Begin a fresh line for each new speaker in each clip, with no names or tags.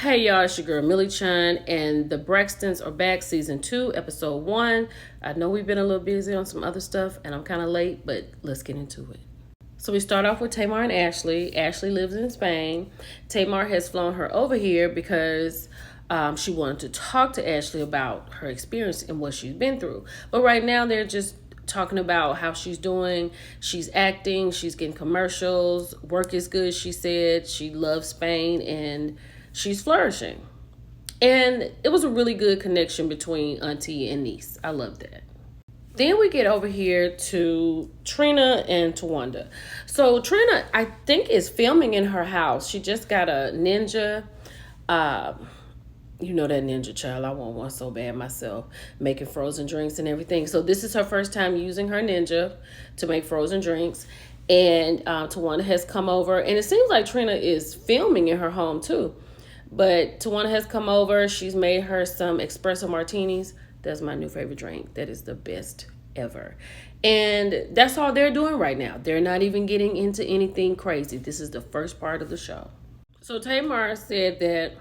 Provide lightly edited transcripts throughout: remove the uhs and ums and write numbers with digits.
Hey y'all, it's your girl Millie Chan, and the Braxtons are back, season 2, episode 1. I know we've been a little busy on some other stuff, and I'm kind of late, but let's get into it. So we start off with Tamar and Ashley. Ashley lives in Spain. Tamar has flown her over here because she wanted to talk to Ashley about her experience and what she's been through. But right now they're just talking about how she's doing. She's acting, she's getting commercials, work is good, she said. She loves Spain and she's flourishing. And it was a really good connection between auntie and niece. I love that. Then we get over here to Trina and Tawanda. So Trina, I think, is filming in her house. She just got a Ninja. You know that Ninja, child. I want one so bad myself, making frozen drinks and everything. So this is her first time using her Ninja to make frozen drinks. And Tawanda has come over. And it seems like Trina is filming in her home too. But Tawanda has come over. She's made her some espresso martinis. That's my new favorite drink. That is the best ever. And that's all they're doing right now. They're not even getting into anything crazy. This is the first part of the show. So Tamar said that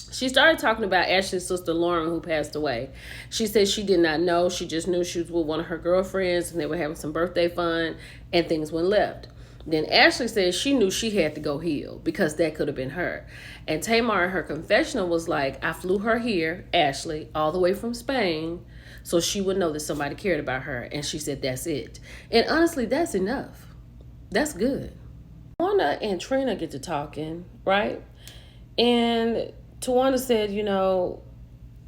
she started talking about Ashley's sister Lauren, who passed away. She said she did not know. She just knew she was with one of her girlfriends and they were having some birthday fun and things went left. Then Ashley said she knew she had to go heal because that could have been her. And Tamar in her confessional was like, I flew her here, Ashley, all the way from Spain, so she would know that somebody cared about her. And she said, that's it. And honestly, that's enough. That's good. Tawanda and Trina get to talking, right? And Tawanda said,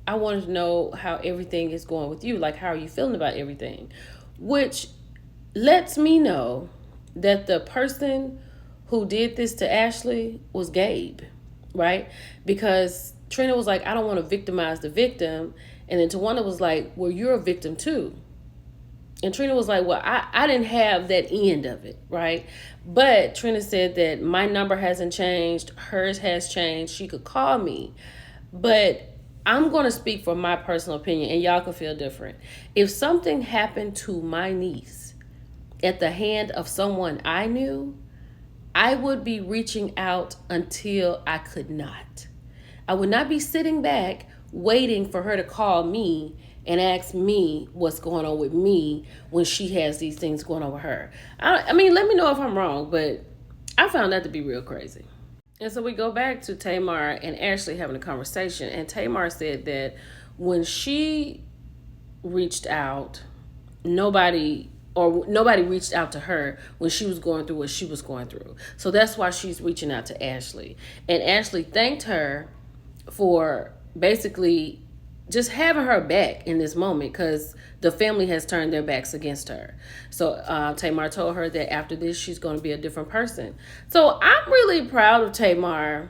I wanted to know how everything is going with you. Like, how are you feeling about everything? Which lets me know that the person who did this to Ashley was Gabe, right? Because Trina was like, I don't want to victimize the victim. And then Tawanda was like, well, you're a victim too. And Trina was like, well, I didn't have that end of it, right? But Trina said that my number hasn't changed. Hers has changed. She could call me. But I'm going to speak for my personal opinion, and y'all could feel different. If something happened to my niece at the hand of someone I knew, I would be reaching out until I could not. I would not be sitting back waiting for her to call me and ask me what's going on with me when she has these things going on with her. I mean, let me know if I'm wrong, but I found that to be real crazy. And so we go back to Tamar and Ashley having a conversation. And Tamar said that when she reached out, nobody reached out to her when she was going through what she was going through. So that's why she's reaching out to Ashley. And Ashley thanked her for basically just having her back in this moment because the family has turned their backs against her. So Tamar told her that after this, she's going to be a different person. So I'm really proud of Tamar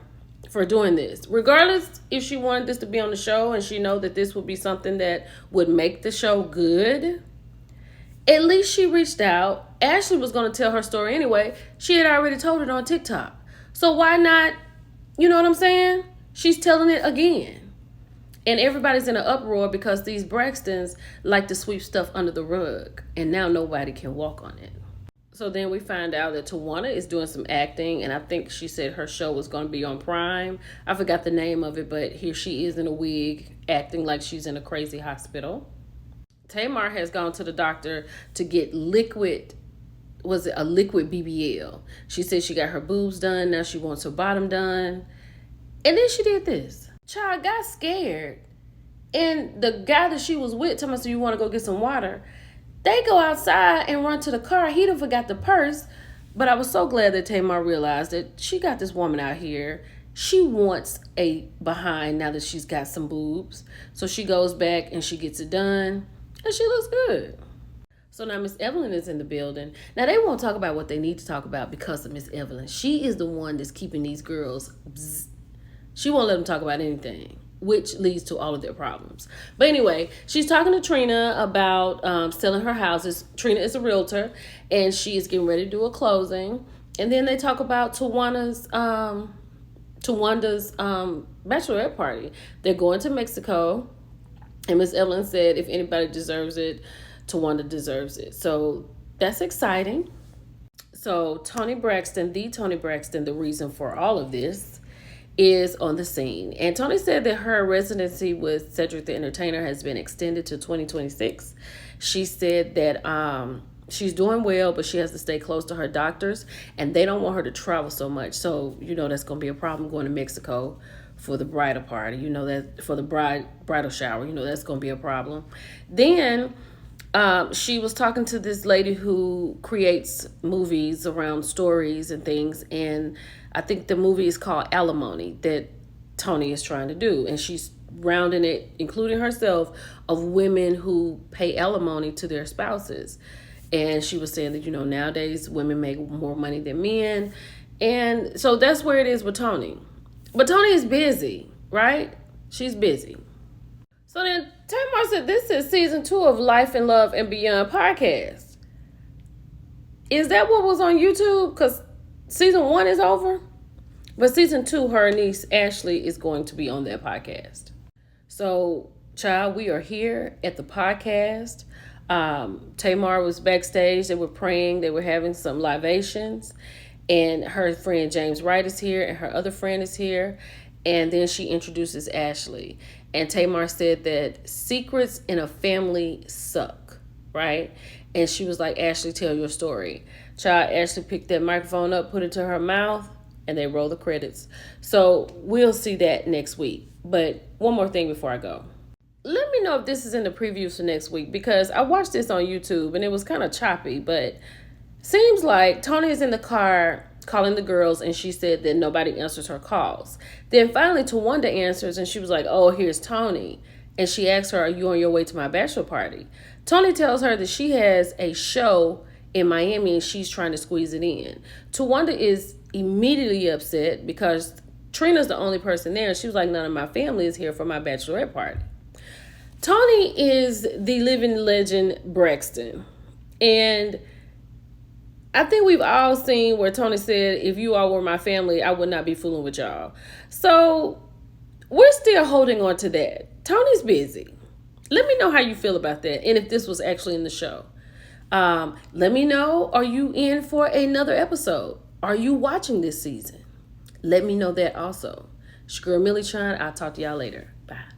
for doing this. Regardless if she wanted this to be on the show and she know that this would be something that would make the show good, at least she reached out. Ashley was going to tell her story anyway. She had already told it on TikTok. So why not, you know what I'm saying? She's telling it again. And everybody's in an uproar because these Braxtons like to sweep stuff under the rug. And now nobody can walk on it. So then we find out that Tawanda is doing some acting. And I think she said her show was going to be on Prime. I forgot the name of it, but here she is in a wig acting like she's in a crazy hospital. Tamar has gone to the doctor to get a liquid BBL. She said she got her boobs done. Now she wants her bottom done. And then she did this. Child got scared. And the guy that she was with told me, so you want to go get some water? They go outside and run to the car. He done forgot the purse. But I was so glad that Tamar realized that she got this woman out here. She wants a behind now that she's got some boobs. So she goes back and she gets it done. And she looks good. So now Miss Evelyn is in the building. Now they won't talk about what they need to talk about because of Miss Evelyn. She is the one that's keeping these girls. She won't let them talk about anything, which leads to all of their problems. But anyway, she's talking to Trina about selling her houses. Trina is a realtor, and she is getting ready to do a closing. And then they talk about Tawanda's bachelorette party. They're going to Mexico. And Miss Evelyn said, if anybody deserves it, Tawanda deserves it. So that's exciting. So Toni Braxton, the reason for all of this, is on the scene. And Tony said that her residency with Cedric the Entertainer has been extended to 2026. She said that she's doing well, but she has to stay close to her doctors, and they don't want her to travel so much. So, that's going to be a problem going to Mexico for the bridal party. That for the bridal shower, that's going to be a problem. Then she was talking to this lady who creates movies around stories and things, and I think the movie is called Alimony that Tony is trying to do, and she's rounding it, including herself, of women who pay alimony to their spouses. And she was saying that nowadays women make more money than men, and so that's where it is with Tony. But Tony is busy, right? She's busy. So then Tamar said, this is season 2 of Life and Love and Beyond podcast. Is that what was on YouTube? Because season 1 is over. But season 2, her niece Ashley is going to be on that podcast. So, child, we are here at the podcast. Tamar was backstage. They were praying. They were having some libations. And her friend James Wright is here. And her other friend is here. And then she introduces Ashley. And Tamar said that secrets in a family suck, right? And she was like, Ashley, tell your story. Child, Ashley picked that microphone up, put it to her mouth, and they roll the credits. So we'll see that next week. But one more thing before I go. Let me know if this is in the previews for next week, because I watched this on YouTube and it was kind of choppy, but seems like Tony is in the car calling the girls, and she said that nobody answers her calls. Then finally Tawanda answers, and she was like, oh, here's Tony. And she asks her, are you on your way to my bachelor party? Tony tells her that she has a show in Miami and she's trying to squeeze it in. Tawanda is immediately upset because Trina's the only person there. She was like, none of my family is here for my bachelorette party. Tony is the living legend Braxton. And I think we've all seen where Tony said, if you all were my family, I would not be fooling with y'all. So we're still holding on to that. Tony's busy. Let me know how you feel about that, and if this was actually in the show. Let me know, are you in for another episode? Are you watching this season? Let me know that also. It's your girl Millie Chan. I'll talk to y'all later. Bye.